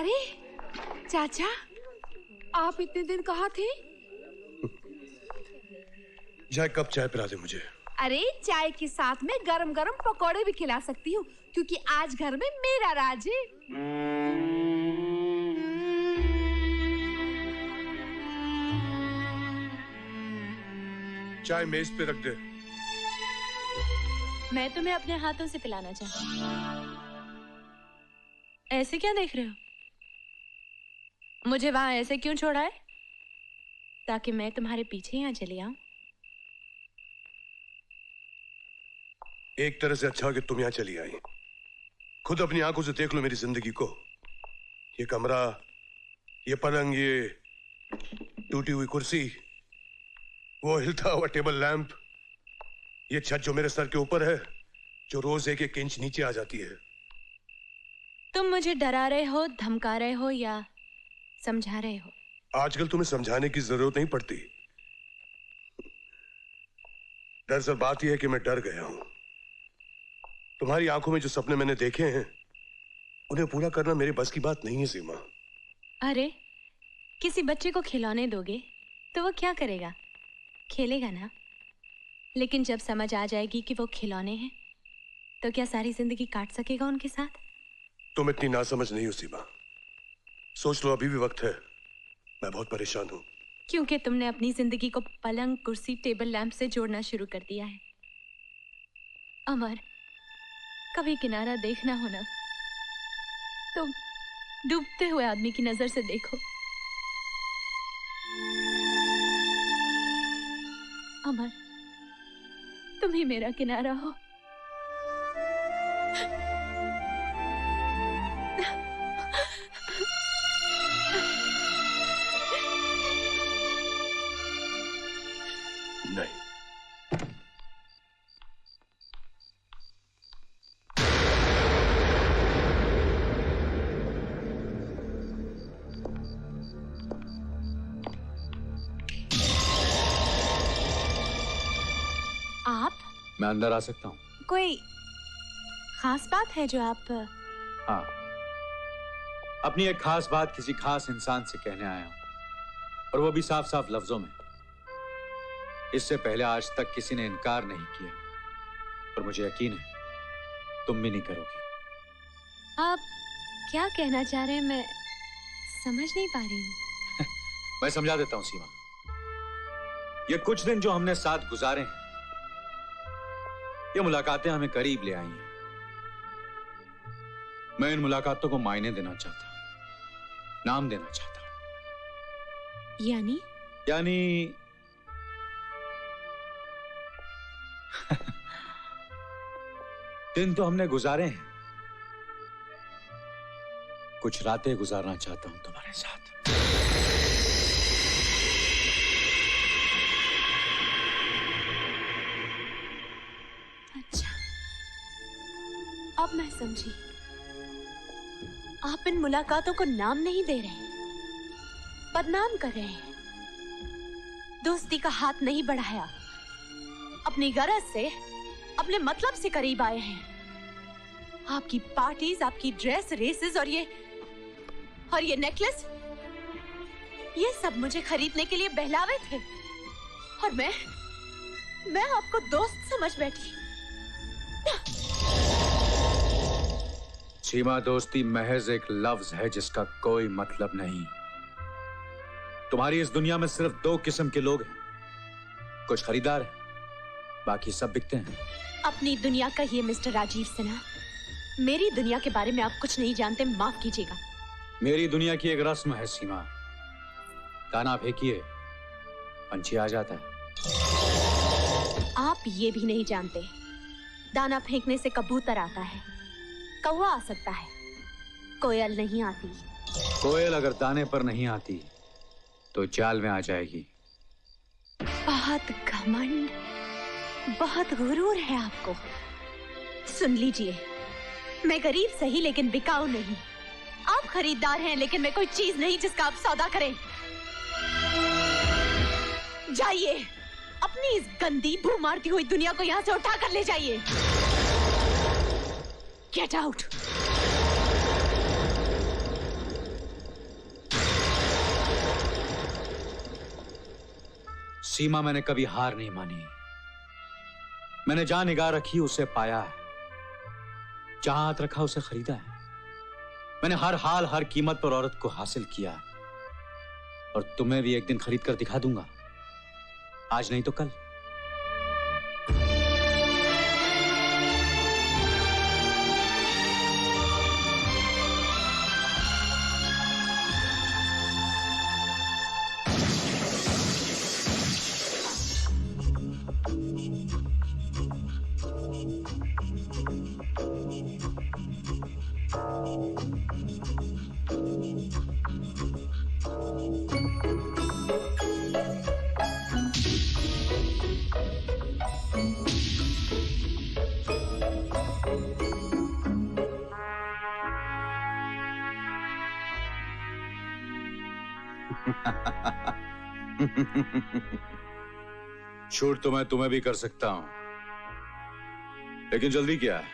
अरे चाचा, आप इतने दिन कहाँ थे? जाए कप चाय पिला दे मुझे। अरे चाय के साथ में गरम गरम पकौड़े भी खिला सकती हूँ, क्योंकि आज घर में मेरा राज है। चाय मेज पे रख दे। मैं तुम्हें अपने हाथों से पिलाना चाहती हूँ। ऐसे क्या देख रहे हो? मुझे वहां ऐसे क्यों छोड़ा है? ताकि मैं तुम्हारे पीछे यहाँ चली आऊं? एक तरह से अच्छा कि तुम यहाँ चली आई। खुद अपनी आंखों से देख लो मेरी जिंदगी को। ये कमरा, ये पलंग, ये टूटी हुई कुर्सी, वो हिलता हुआ टेबल लैंप, ये छत जो मेरे सर के ऊपर है, जो रोज एक एक इंच नीचे आ जाती है। तुम मुझे डरा रहे हो, धमका रहे हो या समझा रहे हो? आजकल तुम्हें समझाने की जरूरत नहीं पड़ती। दरअसल बात यह है कि मैं डर गया हूं। तुम्हारी आंखों में जो सपने मैंने देखे हैं, उन्हें पूरा करना मेरे बस की बात नहीं है सीमा। अरे, किसी बच्चे को खिलौने दोगे तो वो क्या करेगा? खेलेगा ना। लेकिन जब समझ आ जाएगी कि वो खिलौने हैं, तो क्या सारी जिंदगी काट सकेगा उनके साथ? तुम इतनी नासमझ नहीं हो सीमा। सोच लो, अभी भी वक्त है। मैं बहुत परेशान हूं। क्योंकि तुमने अपनी जिंदगी को पलंग, कुर्सी, टेबल लैंप से जोड़ना शुरू कर दिया है। अमर, कभी किनारा देखना हो ना, तो डूबते हुए आदमी की नजर से देखो। अमर, तुम ही मेरा किनारा हो। नहीं, आप? मैं अंदर आ सकता हूँ? कोई खास बात है जो आप? हाँ, अपनी एक खास बात किसी खास इंसान से कहने आया हूँ, और वो भी साफ साफ लफ्जों में। इससे पहले आज तक किसी ने इनकार नहीं किया, और मुझे यकीन है तुम भी नहीं करोगी। आप क्या कहना चाह रहे हैं? मैं समझ नहीं पा रही हूँ। मैं समझा देता हूँ सीमा। ये कुछ दिन जो हमने साथ गुजारे हैं, ये मुलाकातें हमें करीब ले आई हैं। मैं इन मुलाकातों को मायने देना चाहता हूं, नाम देना चाहता हूं। यानी दिन तो हमने गुजारे हैं, कुछ रातें गुजारना चाहता हूं तुम्हारे साथ। अच्छा, अब मैं समझी। आप इन मुलाकातों को नाम नहीं दे रहे, बदनाम कर रहे हैं। दोस्ती का हाथ नहीं बढ़ाया, अपनी गरज से, अपने मतलब से करीब आए हैं। आपकी पार्टीज, आपकी ड्रेस, रेसेस और ये नेकलेस, ये सब मुझे खरीदने के लिए बहलावे थे, और मैं आपको दोस्त समझ बैठी। सीमा, दोस्ती महज एक लफ्ज है जिसका कोई मतलब नहीं। तुम्हारी इस दुनिया में सिर्फ दो किस्म के लोग हैं, कुछ खरीदार हैं, बाकी सब बिकते हैं। अपनी दुनिया कहिए मिस्टर राजीव सिन्हा, मेरी दुनिया के बारे में आप कुछ नहीं जानते, माफ कीजिएगा। मेरी दुनिया की एक रस्म है सीमा, दाना फेंकिए, पंछी आ जाता है। आप ये भी नहीं जानते, दाना फेंकने से कबूतर आता है, कौवा आ सकता है, कोयल नहीं आती। कोयल अगर दाने पर नहीं आती तो जाल में आ जाएगी। बहुत घमंड, बहुत गुरूर है आपको। सुन लीजिए, मैं गरीब सही लेकिन बिकाऊ नहीं। आप खरीदार हैं लेकिन मैं कोई चीज नहीं जिसका आप सौदा करें। जाइए, अपनी इस गंदी भू मारती हुई दुनिया को यहां से उठा कर ले जाइए। Get out. सीमा मैंने कभी हार नहीं मानी। मैंने जहां निगाह रखी उसे पाया है, जहां हाथ रखा उसे खरीदा है। मैंने हर हाल हर कीमत पर औरत को हासिल किया है, और तुम्हें भी एक दिन खरीद कर दिखा दूंगा, आज नहीं तो कल। छूट तो मैं तुम्हें भी कर सकता हूं, लेकिन जल्दी क्या है?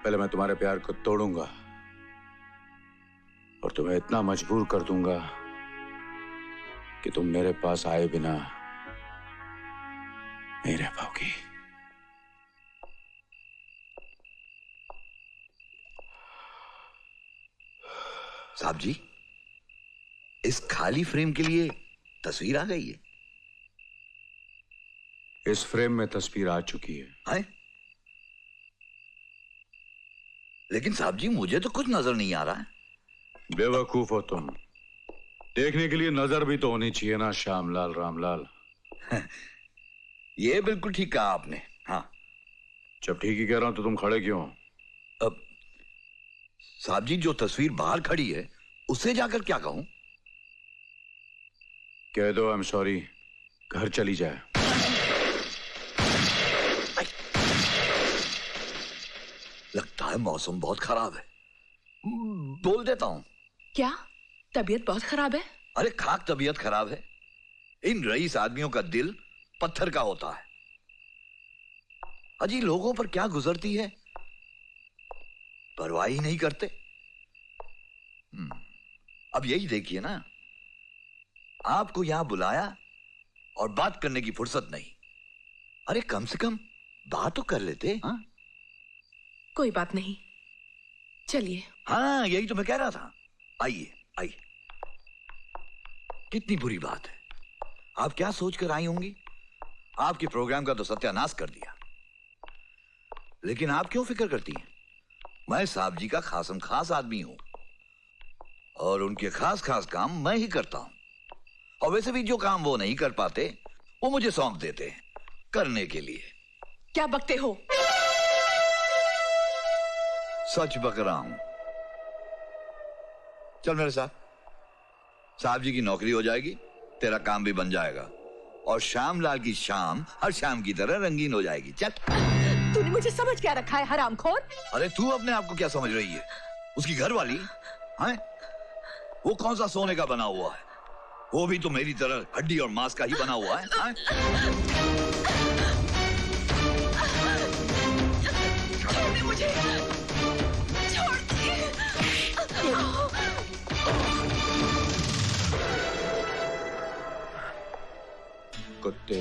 पहले मैं तुम्हारे प्यार को तोड़ूंगा और तुम्हें इतना मजबूर कर दूंगा कि तुम मेरे पास आए बिना नहीं रह पाओगी। साहब जी, इस खाली फ्रेम के लिए तस्वीर आ गई है। इस फ्रेम में तस्वीर आ चुकी है। लेकिन साहब जी, मुझे तो कुछ नजर नहीं आ रहा है। बेवकूफ हो तुम, देखने के लिए नजर भी तो होनी चाहिए ना श्यामलाल रामलाल। ये बिल्कुल ठीक कहा आपने। हाँ, जब ठीक ही कह रहा हूं तो तुम खड़े क्यों? अब साहब जी, जो तस्वीर बाहर खड़ी है उससे जाकर क्या कहूं? कह दो आई एम सॉरी, घर चली जाए। लगता है मौसम बहुत खराब है, बोल देता हूं। क्या तबीयत बहुत खराब है? अरे खाक तबीयत खराब है। इन रईस आदमियों का दिल पत्थर का होता है। अजी लोगों पर क्या गुजरती है, परवाह ही नहीं करते। अब यही देखिए ना, आपको यहां बुलाया और बात करने की फुर्सत नहीं। अरे कम से कम बात तो कर लेते। हाँ, कोई बात नहीं, चलिए। हाँ, यही तो मैं कह रहा था। आइए आइए। कितनी बुरी बात है। आप क्या सोचकर आई होंगी? आपके प्रोग्राम का तो सत्यानाश कर दिया। लेकिन आप क्यों फिक्र करती हैं? मैं साहब जी का खासम खास आदमी हूं और उनके खास खास काम मैं ही करता हूं। और वैसे भी जो काम वो नहीं कर पाते वो मुझे सौंप देते हैं करने के लिए। क्या बकते हो? सच बक रहा हूं। चल मेरे साथ, साहब जी की नौकरी हो जाएगी, तेरा काम भी बन जाएगा और श्यामलाल की शाम हर शाम की तरह रंगीन हो जाएगी। चल। तूने मुझे समझ क्या रखा है हरामखोर? अरे तू अपने आप को क्या समझ रही है? उसकी घरवाली है, वो कौन सा सोने का बना हुआ है? वो भी तो मेरी तरह हड्डी और मांस का ही बना हुआ है। छोड़ मुझे, छोड़। कुत्ते,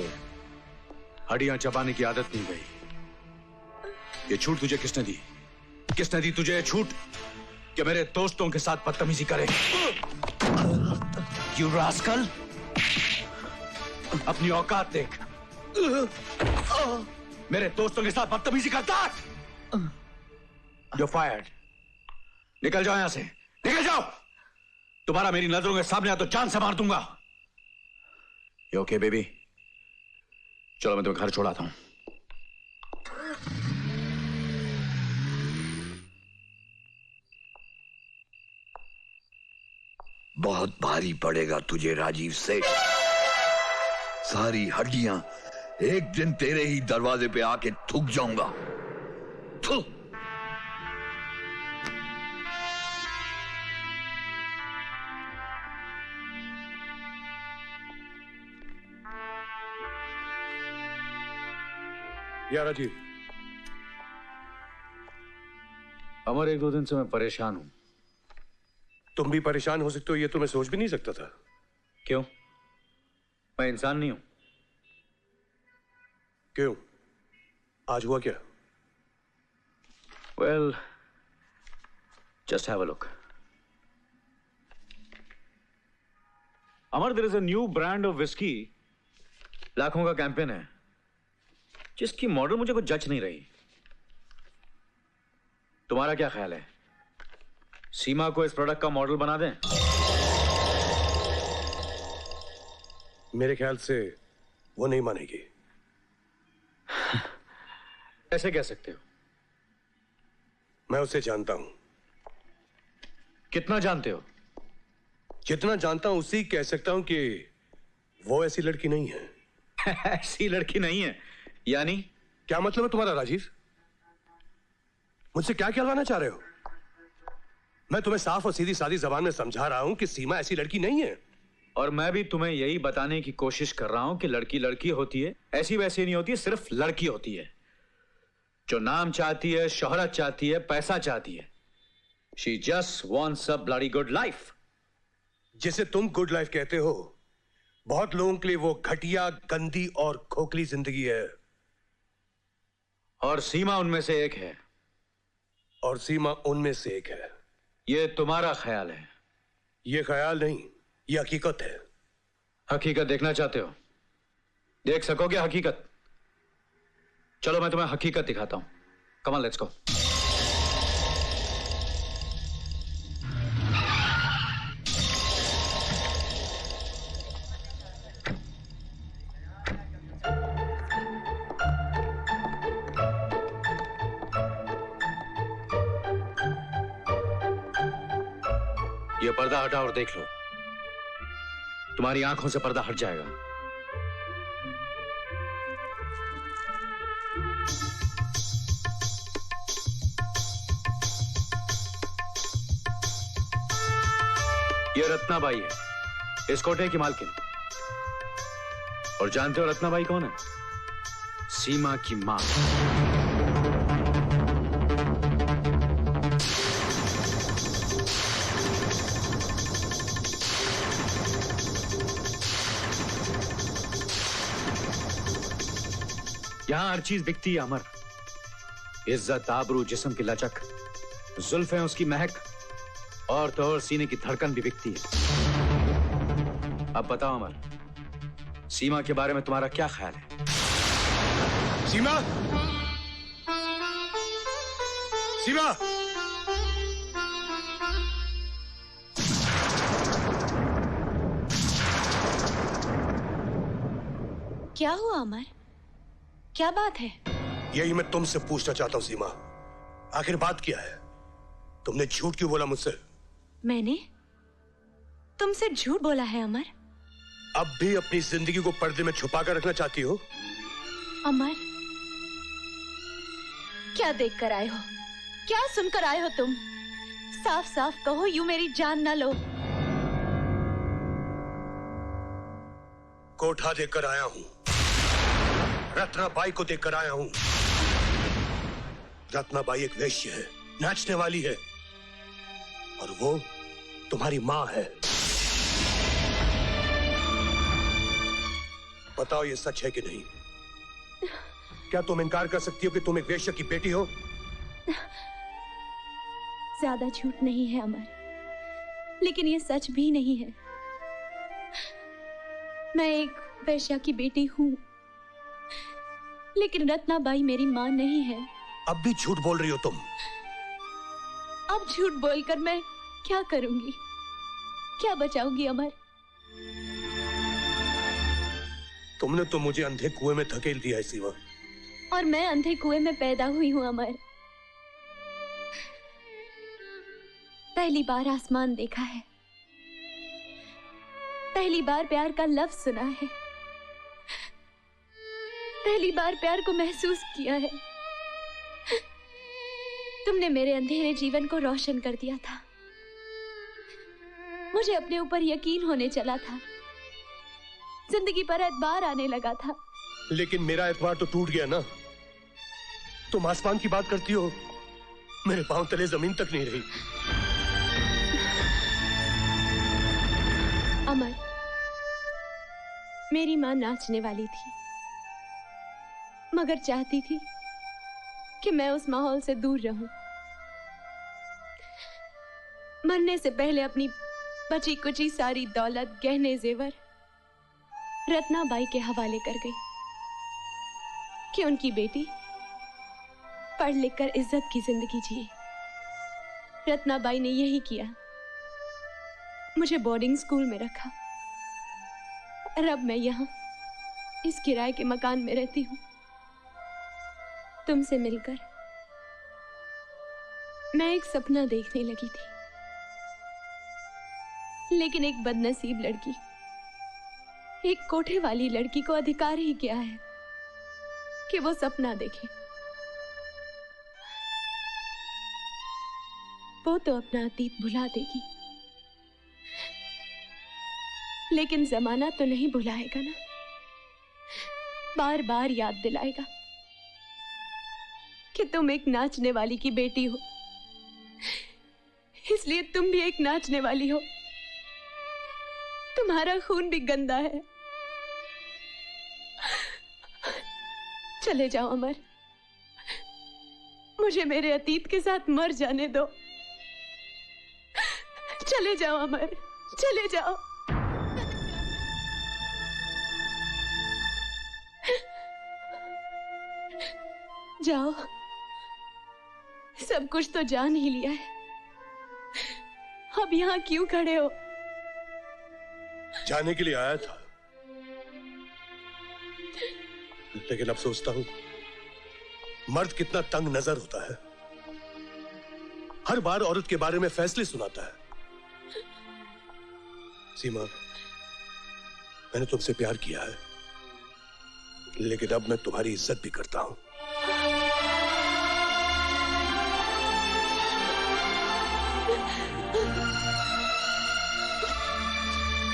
हड्डियां चबाने की आदत नहीं गई। ये छूट तुझे किसने दी? किसने दी तुझे ये छूट कि मेरे दोस्तों के साथ बदतमीजी करे? You rascal! अपनी औकात देख। मेरे दोस्तों के साथ बदतमीजी करता है? You're fired. निकल जाओ यहां से, निकल जाओ। तुम्हारा मेरी नजरों के सामने आ तो जान से मार दूंगा। You okay, baby? चलो मैं तुम्हें घर छोड़ाता हूं। बहुत भारी पड़ेगा तुझे राजीव सेठ। सारी हड्डियां एक दिन तेरे ही दरवाजे पे आके थूक जाऊंगा। थू। या राजीव, अमर, एक दो दिन से मैं परेशान हूं। तुम भी परेशान हो सकते हो ये तो मैं सोच भी नहीं सकता था। क्यों? मैं इंसान नहीं हूं। क्यों? आज हुआ क्या? Well, just have a look. Amar, there is a new brand of whiskey. लाखों का कैंपेन है जिसकी मॉडल मुझे कुछ जच नहीं रही। तुम्हारा क्या ख्याल है? सीमा को इस प्रोडक्ट का मॉडल बना दें? मेरे ख्याल से वो नहीं मानेगी। ऐसे कह सकते हो? मैं उसे जानता हूं। कितना जानते हो? जितना जानता हूं उसी कह सकता हूं कि वो ऐसी लड़की नहीं है। ऐसी लड़की नहीं है यानी? क्या मतलब है तुम्हारा राजीव? मुझसे क्या कहलवाना चाह रहे हो? मैं तुम्हें साफ और सीधी सादी जबान में समझा रहा हूं कि सीमा ऐसी लड़की नहीं है। और मैं भी तुम्हें यही बताने की कोशिश कर रहा हूं कि लड़की लड़की होती है, ऐसी वैसी नहीं होती है, सिर्फ लड़की होती है जो नाम चाहती है, शोहरत चाहती है, पैसा चाहती है। She just wants a bloody good life. जिसे तुम गुड लाइफ कहते हो, बहुत लोगों के लिए वो घटिया, गंदी और खोखली जिंदगी है। और सीमा उनमें से एक है। और सीमा उनमें से एक है। ये तुम्हारा ख्याल है। ये ख्याल नहीं, ये हकीकत है। हकीकत देखना चाहते हो? देख सकोगे हकीकत? चलो मैं तुम्हें हकीकत दिखाता हूं। Come on, let's go. ये पर्दा हटा और देख लो। तुम्हारी आंखों से पर्दा हट जाएगा। ये रत्नाबाई है, इस कोठे की मालकिन। और जानते हो रत्नाबाई कौन है? सीमा की मां। यहां हर चीज बिकती है अमर। इज्जत, आबरू, जिस्म की लचक, जुल्फें, उसकी महक, और तो और सीने की धड़कन भी बिकती है। अब बताओ अमर, सीमा के बारे में तुम्हारा क्या ख्याल है? सीमा! सीमा! क्या हुआ अमर? क्या बात है? यही मैं तुमसे पूछना चाहता हूं सीमा। आखिर बात क्या है? तुमने झूठ क्यों बोला मुझसे? मैंने तुमसे झूठ बोला है अमर? अब भी अपनी जिंदगी को पर्दे में छुपा कर रखना चाहती हो? अमर, क्या देख कर आए हो? क्या सुनकर आए हो तुम? साफ साफ कहो, यूं मेरी जान ना लो। कोठा देकर आया हूं, रत्नाबाई को देखकर आया हूं। रत्नाबाई एक वेश्या है, नाचने वाली है, और वो तुम्हारी मां है। बताओ ये सच है कि नहीं? क्या तुम इनकार कर सकती हो कि तुम एक वेश्या की बेटी हो? ज्यादा झूठ नहीं है अमर, लेकिन ये सच भी नहीं है। मैं एक वेश्या की बेटी हूं, लेकिन रत्नाबाई मेरी मां नहीं है। अब भी झूठ बोल रही हो तुम। अब झूठ बोलकर मैं क्या करूंगी? क्या बचाऊंगी अमर? तुमने तो मुझे अंधे कुएं में धकेल दिया है सीमा। और मैं अंधे कुएं में पैदा हुई हूं अमर। पहली बार आसमान देखा है, पहली बार प्यार का लफ्ज सुना है, पहली बार प्यार को महसूस किया है। तुमने मेरे अंधेरे जीवन को रोशन कर दिया था। मुझे अपने ऊपर यकीन होने चला था, जिंदगी पर एतबार आने लगा था। लेकिन मेरा एतबार तो टूट गया ना। तुम आसमान की बात करती हो, मेरे पांव तले जमीन तक नहीं रही। अमर, मेरी माँ नाचने वाली थी, मगर चाहती थी कि मैं उस माहौल से दूर रहूं। मरने से पहले अपनी बची कुची सारी दौलत, गहने जेवर रत्नाबाई के हवाले कर गई कि उनकी बेटी पढ़ लिख कर इज्जत की जिंदगी जिए। रत्नाबाई ने यही किया, मुझे बोर्डिंग स्कूल में रखा और अब मैं यहाँ इस किराए के मकान में रहती हूँ। तुमसे मिलकर मैं एक सपना देखने लगी थी, लेकिन एक बदनसीब लड़की, एक कोठे वाली लड़की को अधिकार ही क्या है कि वो सपना देखे। वो तो अपना अतीत भुला देगी, लेकिन जमाना तो नहीं भुलाएगा ना, बार बार याद दिलाएगा कि तुम एक नाचने वाली की बेटी हो, इसलिए तुम भी एक नाचने वाली हो। तुम्हारा खून भी गंदा है। चले जाओ अमर, मुझे मेरे अतीत के साथ मर जाने दो। चले जाओ अमर, चले जाओ। जाओ, सब कुछ तो जान ही लिया है, अब यहां क्यों खड़े हो? जाने के लिए आया था, लेकिन अब सोचता हूं मर्द कितना तंग नजर होता है, हर बार औरत के बारे में फैसले सुनाता है। सीमा, मैंने तुमसे प्यार किया है, लेकिन अब मैं तुम्हारी इज्जत भी करता हूं।